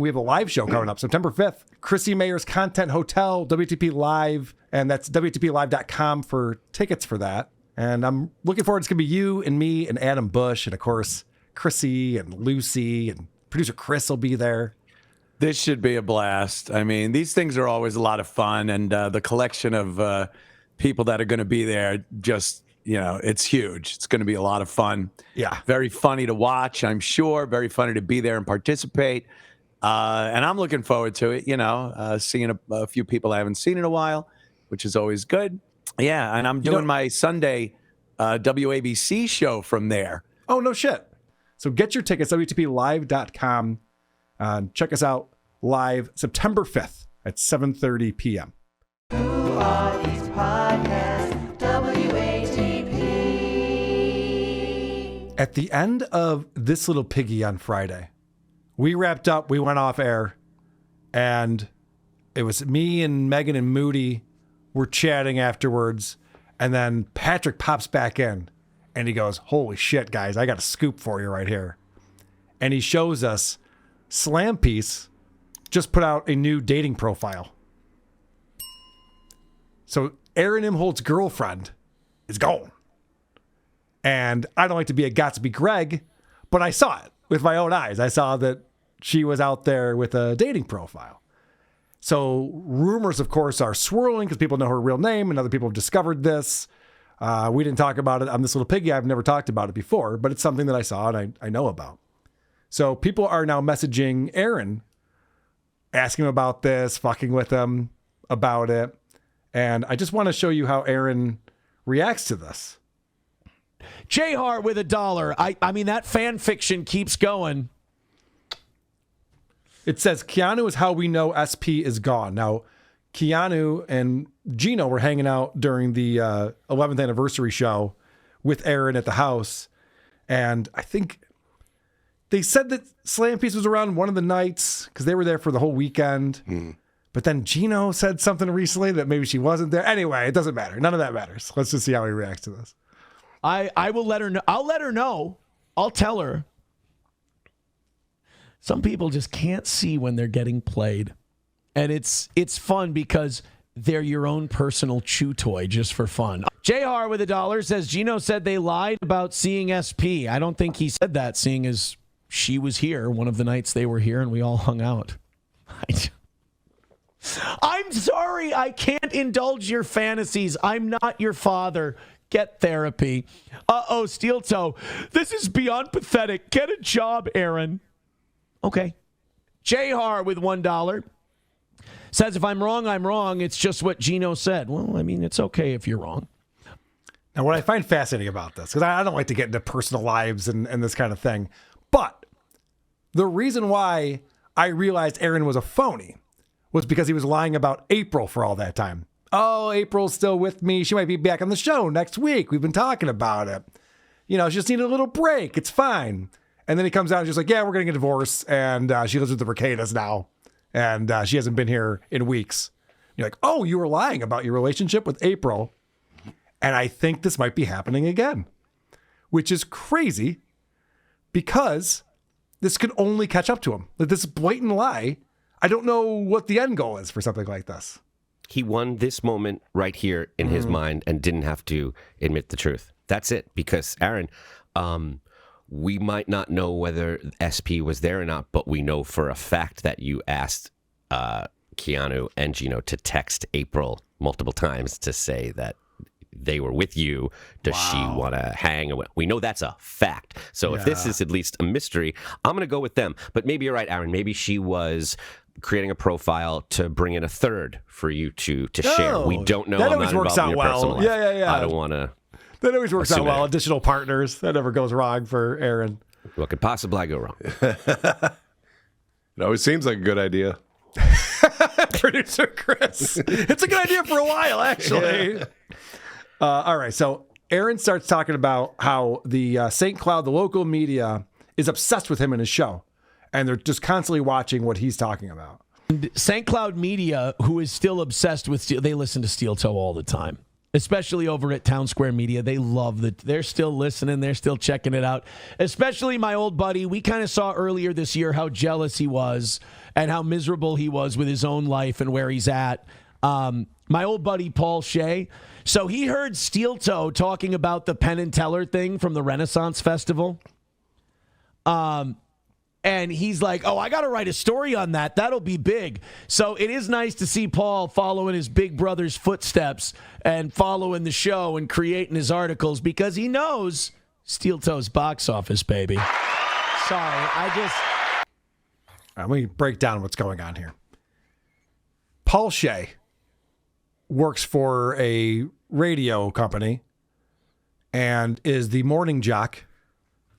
We have a live show coming up September 5th. Chrissy Mayer's Content Hotel, WTP Live, and that's WTPLive.com for tickets for that. And I'm looking forward. It's going to be you and me and Adam Bush, and of course, Chrissy and Lucy, and producer Chris will be there. This should be a blast. I mean, these things are always a lot of fun, and the collection of people that are going to be there, just, it's huge. It's going to be a lot of fun. Yeah. Very funny to watch, I'm sure. Very funny to be there and participate. And I'm looking forward to it, seeing a few people I haven't seen in a while, which is always good. Yeah, and I'm doing my Sunday WABC show from there. Oh, no shit. So get your tickets, WTPLive.com. Check us out live September 5th at 7:30 p.m. Who are these podcasts? WATP. At the end of This Little Piggy on Friday, we wrapped up, we went off air, and it was me and Megan and Moody were chatting afterwards, and then Patrick pops back in, and he goes, holy shit, guys, I got a scoop for you right here. And he shows us Slam Piece just put out a new dating profile. So Aaron Imholte's girlfriend is gone. And I don't like to be a Gotsby Greg, but I saw it with my own eyes. I saw that she was out there with a dating profile. So rumors, of course, are swirling because people know her real name and other people have discovered this. We didn't talk about it on This Little Piggy. I've never talked about it before, but it's something that I saw and I know about. So people are now messaging Aaron, asking him about this, fucking with him about it. And I just want to show you how Aaron reacts to this. J Hart with $1. I mean, that fan fiction keeps going. It says, Keanu is how we know SP is gone. Now, Keanu and Gino were hanging out during the 11th anniversary show with Aaron at the house. And I think they said that Slam Piece was around one of the nights because they were there for the whole weekend. But then Gino said something recently that maybe she wasn't there. Anyway, it doesn't matter. None of that matters. Let's just see how he reacts to this. I will let her know. I'll let her know. I'll tell her. Some people just can't see when they're getting played. And it's fun because they're your own personal chew toy just for fun. JR with $1 says, Gino said they lied about seeing SP. I don't think he said that, seeing as she was here one of the nights they were here and we all hung out. I'm sorry, I can't indulge your fantasies. I'm not your father. Get therapy. SteelToe. This is beyond pathetic. Get a job, Aaron. Okay. JR with $1 says, if I'm wrong, I'm wrong. It's just what Gino said. Well, I mean, it's okay if you're wrong. Now, what I find fascinating about this, because I don't like to get into personal lives and this kind of thing, but the reason why I realized Aaron was a phony was because he was lying about April for all that time. Oh, April's still with me. She might be back on the show next week. We've been talking about it. She just needed a little break. It's fine. And then he comes out and just like, yeah, we're getting a divorce. And she lives with the Ricadas now. And she hasn't been here in weeks. You're like, oh, you were lying about your relationship with April. And I think this might be happening again, which is crazy because this could only catch up to him. Like this blatant lie. I don't know what the end goal is for something like this. He won this moment right here in his mind and didn't have to admit the truth. That's it. Because, Aaron, we might not know whether SP was there or not, but we know for a fact that you asked Keanu and Gino to text April multiple times to say that they were with you. Does she want to hang? We know that's a fact. So if this is at least a mystery, I'm going to go with them. But maybe you're right, Aaron. Maybe she was creating a profile to bring in a third for you to share. We don't know. That always works out well. Yeah. I don't want to. That always works out well. Additional partners. That never goes wrong for Aaron. What could possibly go wrong? It always seems like a good idea. Producer Chris. It's a good idea for a while, actually. Yeah. All right. So Aaron starts talking about how the St. Cloud, the local media, is obsessed with him and his show. And they're just constantly watching what he's talking about. St. Cloud Media, who is still obsessed with Steel, they listen to SteelToe all the time. especially over at Town Square Media. They love they're still listening. They're still checking it out. Especially my old buddy. We kind of saw earlier this year how jealous he was and how miserable he was with his own life and where he's at. My old buddy, Paul Shay. So he heard SteelToe talking about the Penn and Teller thing from the Renaissance Festival. And he's like, oh, I got to write a story on that. That'll be big. So it is nice to see Paul following his big brother's footsteps and following the show and creating his articles because he knows SteelToe's box office, baby. Sorry, Let me break down what's going on here. Paul Shay works for a radio company and is the morning jock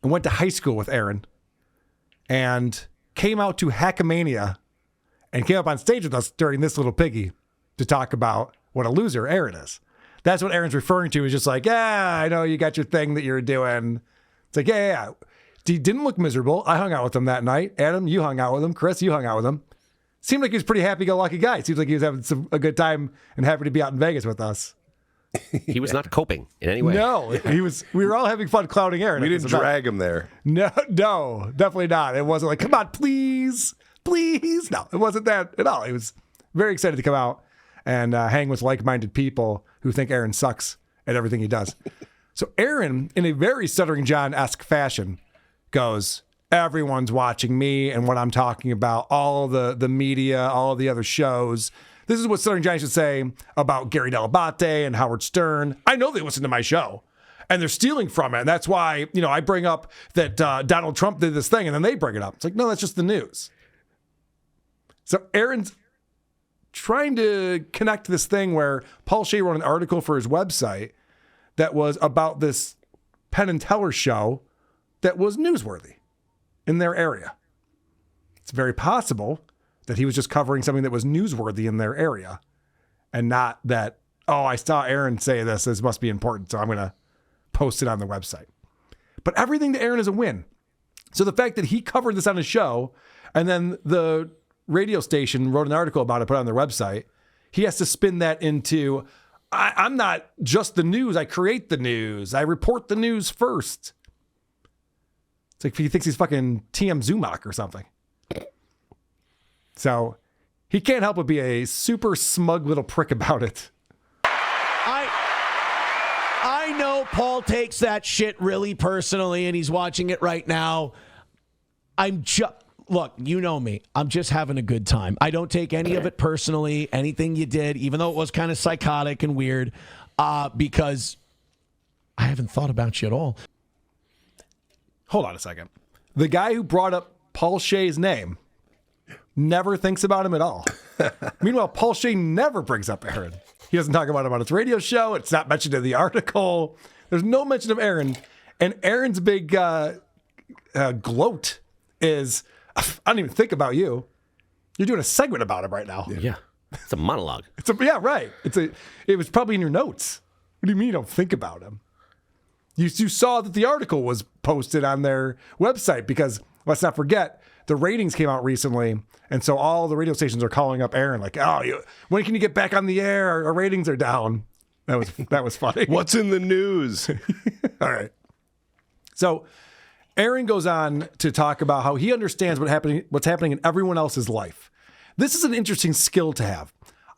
and went to high school with Aaron and came out to Hackamania and came up on stage with us during this little piggy to talk about what a loser Aaron is. That's what Aaron's referring to. He's just like, yeah, I know you got your thing that you're doing. It's like, yeah. He didn't look miserable. I hung out with him that night. Adam, you hung out with him. Chris, you hung out with him. Seemed like he was a pretty happy-go-lucky guy. Seems like he was having a good time and happy to be out in Vegas with us. He was not coping in any way. No, he was. We were all having fun clowning Aaron. We didn't drag him there. No, definitely not. It wasn't like, come on, please. No, it wasn't that at all. He was very excited to come out and hang with like-minded people who think Aaron sucks at everything he does. So Aaron, in a very Stuttering John-esque fashion, goes, everyone's watching me and what I'm talking about, all the media, all of the other shows. This is what Stuttering John should say about Gary Delabate and Howard Stern. I know they listen to my show, and they're stealing from it. And that's why, I bring up that Donald Trump did this thing, and then they bring it up. It's like, no, that's just the news. So Aaron's trying to connect this thing where Paul Shay wrote an article for his website that was about this Penn and Teller show that was newsworthy in their area. It's very possible that he was just covering something that was newsworthy in their area and not that, oh, I saw Aaron say this must be important, so I'm going to post it on the website. But everything to Aaron is a win. So the fact that he covered this on his show and then the radio station wrote an article about it, put it on their website, he has to spin that into, I'm not just the news, I create the news, I report the news first. It's like he thinks he's fucking TM Zumach or something. So he can't help but be a super smug little prick about it. I know Paul takes that shit really personally, and he's watching it right now. Look, you know me. I'm just having a good time. I don't take any of it personally, anything you did, even though it was kind of psychotic and weird, because I haven't thought about you at all. Hold on a second. The guy who brought up Paul Shay's name never thinks about him at all. Meanwhile, Paul Shay never brings up Aaron. He doesn't talk about him on his radio show. It's not mentioned in the article. There's no mention of Aaron. And Aaron's big gloat is, I don't even think about you. You're doing a segment about him right now. Yeah. It's a monologue. Yeah, right. It was probably in your notes. What do you mean you don't think about him? You saw that the article was posted on their website because, let's not forget, the ratings came out recently. And so all the radio stations are calling up Aaron like, when can you get back on the air? Our ratings are down. That was funny. What's in the news? All right. So Aaron goes on to talk about how he understands what's happening in everyone else's life. This is an interesting skill to have.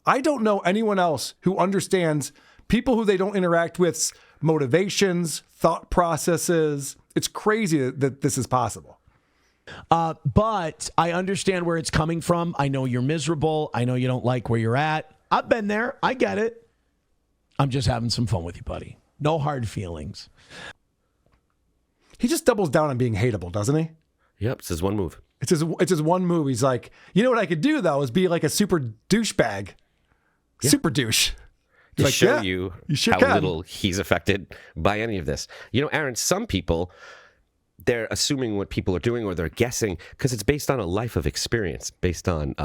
I don't know anyone else who understands people who they don't interact with, motivations, thought processes. It's crazy that this is possible. But I understand where it's coming from. I know you're miserable. I know you don't like where you're at. I've been there. I get it. I'm just having some fun with you, buddy. No hard feelings. He just doubles down on being hateable, doesn't he? Yep, it's his one move. It's his one move. He's like, you know what I could do, though, is be like a super douchebag. Yeah. Super douche. To like, show yeah, you sure how can. little he's affected by any of this. Aaron, some people, they're assuming what people are doing or they're guessing because it's based on a life of experience, based on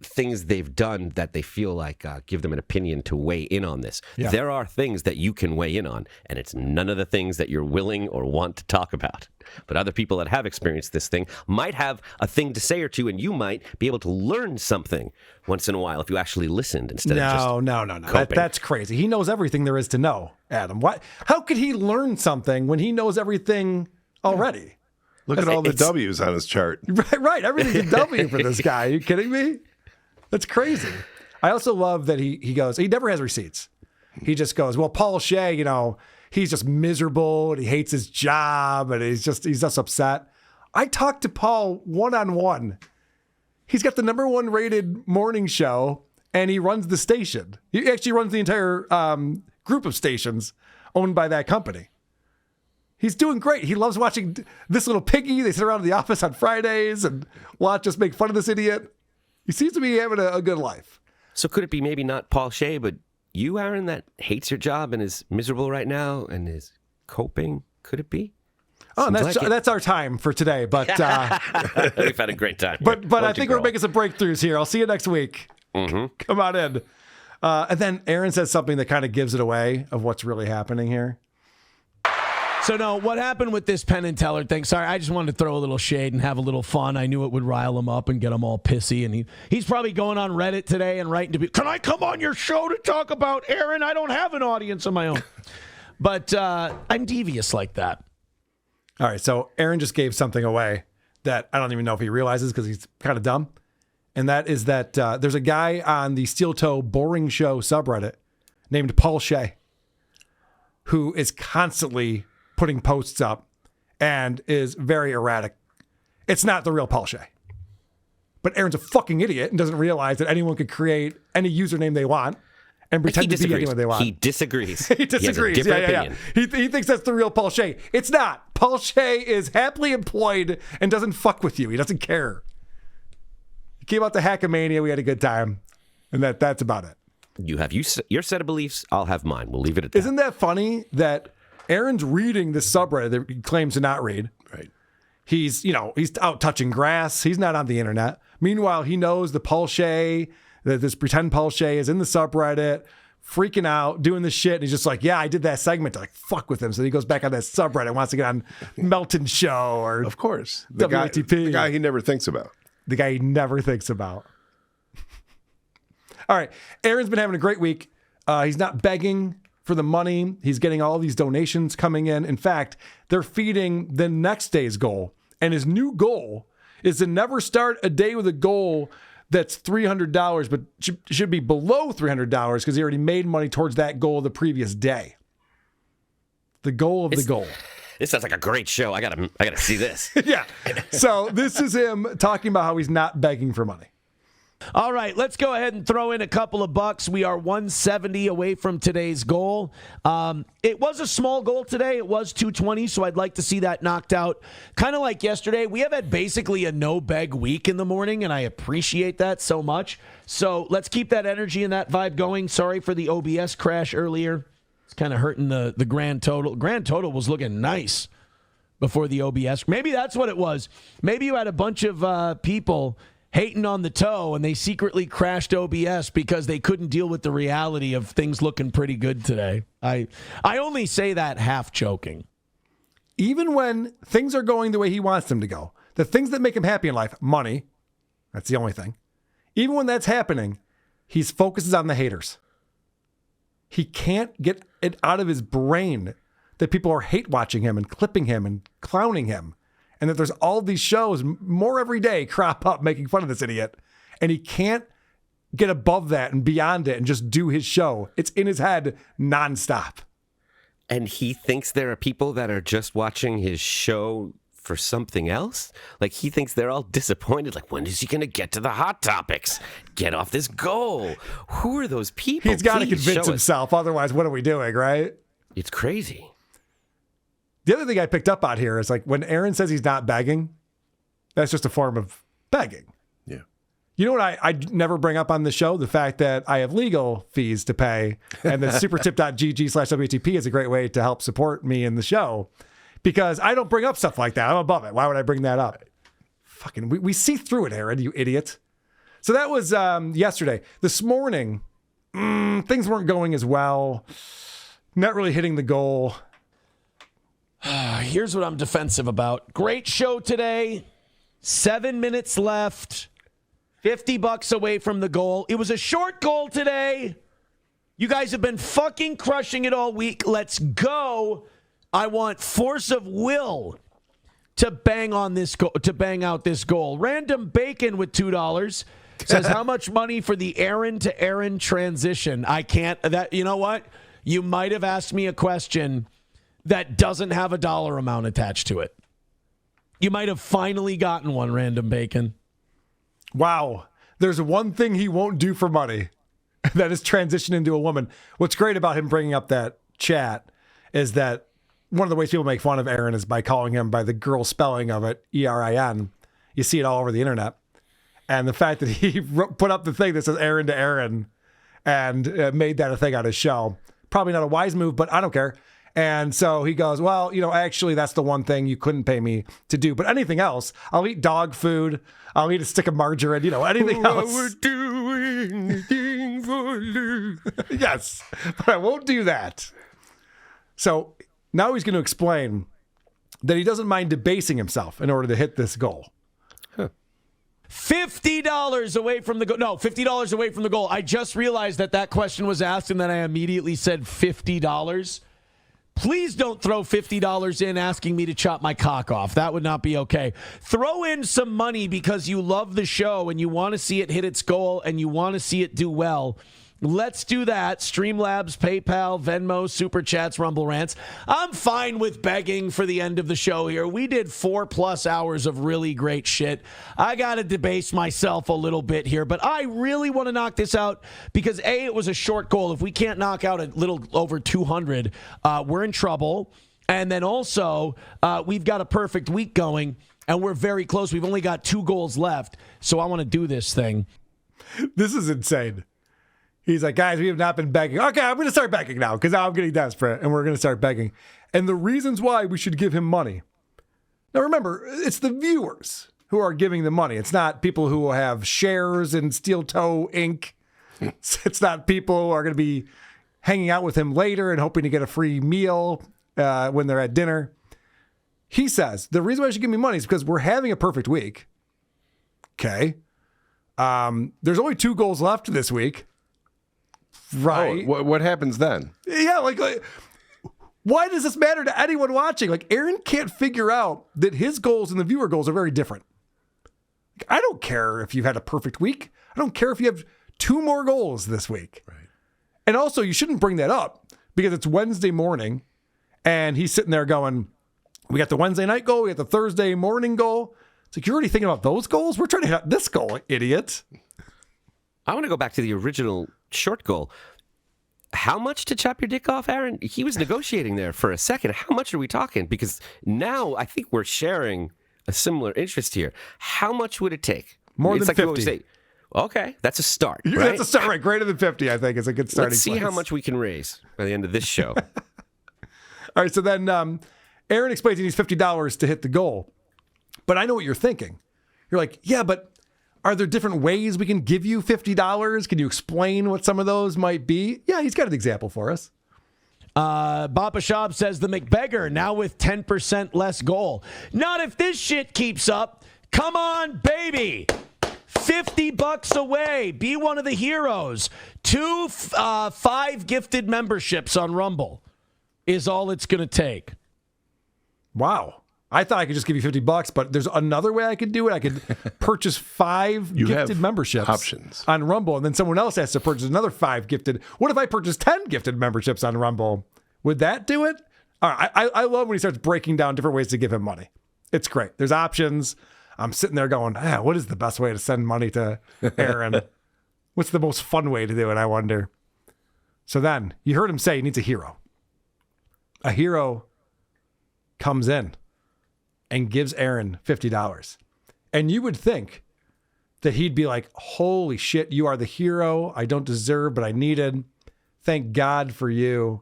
things they've done that they feel like give them an opinion to weigh in on this. Yeah. There are things that you can weigh in on, and it's none of the things that you're willing or want to talk about. But other people that have experienced this thing might have a thing to say or two, and you might be able to learn something once in a while if you actually listened instead of just No. coping. That's crazy. He knows everything there is to know, Adam. What? How could he learn something when he knows everything already? Look at all the W's on his chart. Right. Everything's a W for this guy. Are you kidding me? That's crazy. I also love that he goes, he never has receipts. He just goes, well, Paul Shay, he's just miserable and he hates his job and he's just upset. I talked to Paul one-on-one. He's got the #1 rated morning show and he runs the station. He actually runs the entire group of stations owned by that company. He's doing great. He loves watching This Little Piggy. They sit around in the office on Fridays and watch us make fun of this idiot. He seems to be having a good life. So could it be maybe not Paul Shay, but you, Aaron, that hates your job and is miserable right now and is coping? Could it be? Oh, and Seems like it. that's our time for today. But We've had a great time. but Why I don't think you we're grow making some breakthroughs here. I'll see you next week. Mm-hmm. Come on in. And then Aaron says something that kind of gives it away of what's really happening here. So, no, what happened with this Penn and Teller thing? Sorry, I just wanted to throw a little shade and have a little fun. I knew it would rile him up and get him all pissy. And he's probably going on Reddit today and writing to be, can I come on your show to talk about Aaron? I don't have an audience of my own. But I'm devious like that. All right, so Aaron just gave something away that I don't even know if he realizes because he's kind of dumb. And that is that there's a guy on the SteelToe boring show subreddit named Paul Shay who is constantly putting posts up and is very erratic. It's not the real Paul Shay. But Aaron's a fucking idiot and doesn't realize that anyone could create any username they want and pretend to be anyone they want. He disagrees. He disagrees. He has a different opinion. He thinks that's the real Paul Shay. It's not. Paul Shay is happily employed and doesn't fuck with you. He doesn't care. He came out to Hackamania. We had a good time. And that's about it. You have your set of beliefs. I'll have mine. We'll leave it at that. Isn't that funny that Aaron's reading this subreddit that he claims to not read? Right. He's out touching grass. He's not on the internet. Meanwhile, he knows the Paul Shay, that this pretend Paul Shay is in the subreddit, freaking out, doing this shit. And he's just like, yeah, I did that segment to fuck with him. So he goes back on that subreddit, wants to get on Melton's show or Of course. The WATP. guy he never thinks about. The guy he never thinks about. All right. Aaron's been having a great week. He's not begging for the money. He's getting all these donations coming in. In fact, they're feeding the next day's goal. And his new goal is to never start a day with a goal that's $300, but should be below $300 because he already made money towards that goal the previous day. The goal of the goal. This sounds like a great show. I gotta see this. Yeah. So this is him talking about how he's not begging for money. All right, let's go ahead and throw in a couple of bucks. We are 170 away from today's goal. It was a small goal today. It was 220, so I'd like to see that knocked out. Kind of like yesterday, we have had basically a no-beg week in the morning, and I appreciate that so much. So let's keep that energy and that vibe going. Sorry for the OBS crash earlier. It's kind of hurting the grand total. Grand total was looking nice before the OBS. Maybe that's what it was. Maybe you had a bunch of people hating on the toe, and they secretly crashed OBS because they couldn't deal with the reality of things looking pretty good today. I only say that half joking. Even when things are going the way he wants them to go, the things that make him happy in life, money, that's the only thing. Even when that's happening, he focuses on the haters. He can't get it out of his brain that people are hate watching him and clipping him and clowning him. And that there's all these shows, more every day, crop up making fun of this idiot. And he can't get above that and beyond it and just do his show. It's in his head nonstop. And he thinks there are people that are just watching his show for something else? Like, he thinks they're all disappointed. Like, when is he going to get to the hot topics? Get off this goal. Who are those people? He's got to Please convince show us. himself. Otherwise, what are we doing, right? It's crazy. The other thing I picked up on here is like when Aaron says he's not begging, that's just a form of begging. Yeah. You know what I never bring up on the show? The fact that I have legal fees to pay and the supertip.gg/WTP is a great way to help support me in the show because I don't bring up stuff like that. I'm above it. Why would I bring that up? Fucking, we see through it, Aaron, you idiot. So that was yesterday. This morning, things weren't going as well. Not really hitting the goal. Here's what I'm defensive about. Great show today. 7 minutes left. $50 away from the goal. It was a short goal today. You guys have been fucking crushing it all week. Let's go. I want force of will to bang on this to bang out this goal. Random Bacon with $2 says, how much money for the Aaron to Aaron transition? I can't. That, you know what? You might have asked me a question that doesn't have a dollar amount attached to it. You might have finally gotten one, Random Bacon. Wow. There's one thing he won't do for money. That is transition into a woman. What's great about him bringing up that chat is that one of the ways people make fun of Aaron is by calling him by the girl spelling of it, Erin. You see it all over the internet. And the fact that he put up the thing that says Aaron to Aaron and made that a thing on his show. Probably not a wise move, but I don't care. And so he goes, well, actually, that's the one thing you couldn't pay me to do. But anything else, I'll eat dog food. I'll eat a stick of margarine, anything else. I would do anything for you. Yes, but I won't do that. So now he's going to explain that he doesn't mind debasing himself in order to hit this goal. $50 away from the goal. No, $50 away from the goal. I just realized that question was asked, and then I immediately said $50. Please don't throw $50 in asking me to chop my cock off. That would not be okay. Throw in some money because you love the show and you want to see it hit its goal and you want to see it do well. Let's do that. Streamlabs, PayPal, Venmo, Super Chats, Rumble Rants. I'm fine with begging for the end of the show here. We did 4+ hours of really great shit. I got to debase myself a little bit here, but I really want to knock this out because, A, it was a short goal. If we can't knock out a little over 200, we're in trouble. And then also, we've got a perfect week going, and we're very close. We've only got 2 goals left, so I want to do this thing. This is insane. He's like, guys, we have not been begging. Okay, I'm going to start begging now because now I'm getting desperate and we're going to start begging. And the reasons why we should give him money. Now, remember, it's the viewers who are giving the money. It's not people who have shares in SteelToe Inc. It's not people who are going to be hanging out with him later and hoping to get a free meal when they're at dinner. He says, the reason why you should give me money is because we're having a perfect week. Okay. There's only 2 goals left this week. Right. Oh, what happens then? Yeah, like, why does this matter to anyone watching? Like, Aaron can't figure out that his goals and the viewer goals are very different. I don't care if you've had a perfect week. I don't care if you have 2 more goals this week. Right. And also, you shouldn't bring that up because it's Wednesday morning and he's sitting there going, we got the Wednesday night goal, we got the Thursday morning goal. It's like, you're already thinking about those goals? We're trying to hit this goal, idiot. I want to go back to the original short goal. How much to chop your dick off, Aaron? He was negotiating there for a second. How much are we talking? Because now I think we're sharing a similar interest here. How much would it take? More it's than like 50. Okay, that's a start. Right? That's a start, right? Greater than 50, I think, is a good starting Let's see place. how much we can raise by the end of this show. All right, so then Aaron explains he needs $50 to hit the goal. But I know what you're thinking. You're like, yeah, but are there different ways we can give you $50? Can you explain what some of those might be? Yeah, he's got an example for us. Bapa Schaub says the McBeggar now with 10% less goal. Not if this shit keeps up. Come on, baby. $50 away. Be one of the heroes. 5 gifted memberships on Rumble is all it's going to take. Wow. I thought I could just give you $50, but there's another way I could do it. I could purchase 5 gifted memberships options on Rumble, and then someone else has to purchase another 5 gifted. What if I purchase 10 gifted memberships on Rumble? Would that do it? All right. I love when he starts breaking down different ways to give him money. It's great. There's options. I'm sitting there going, what is the best way to send money to Aaron? What's the most fun way to do it, I wonder? So then you heard him say he needs a hero. A hero comes in and gives Aaron $50. And you would think that he'd be like, holy shit, you are the hero I don't deserve, but I needed. Thank God for you.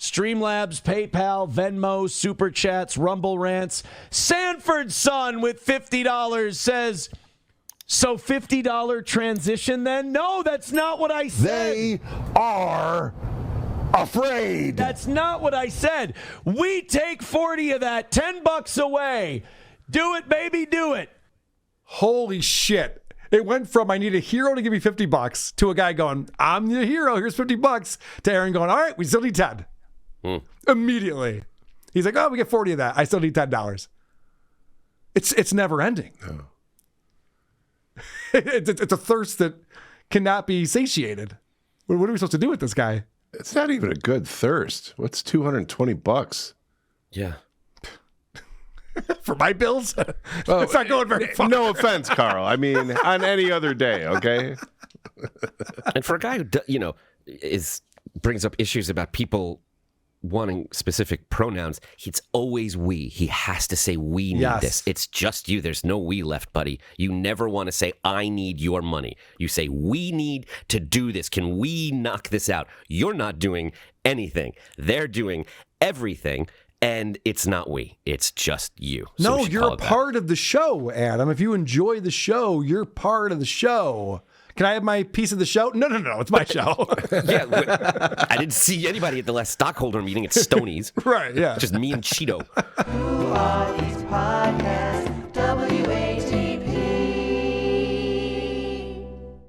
Streamlabs, PayPal, Venmo, Super Chats, Rumble Rants. Sanford's son with $50 says, So $50 transition then? No, that's not what I said. They are afraid. That's not what I said. We take 40 of that, $10 away. Do it, baby, do it. Holy shit. It went from I need a hero to give me $50 to a guy going, I'm the hero, here's $50, to Aaron going, all right, we still need 10. Immediately. He's like, oh, we get 40 of that. I still need $10. It's never ending. Oh. It's a thirst that cannot be satiated. What are we supposed to do with this guy? It's not even a good thirst. What's $220? Yeah. For my bills? Well, it's not going very far. No offense, Carl. I mean, on any other day, okay? And for a guy who, brings up issues about people wanting specific pronouns, it's always we. He has to say we need this. It's just you. There's no we left, buddy. You never want to say I need your money. You say we need to do this. Can we knock this out? You're not doing anything. They're doing everything. And it's not we. It's just you. So no, you're a part of the show, Adam. If you enjoy the show, you're part of the show. Can I have my piece of the show? No. It's my show. Yeah. I didn't see anybody at the last stockholder meeting at Stoney's. Right, yeah. Just me and Cheeto. Who are these podcasts?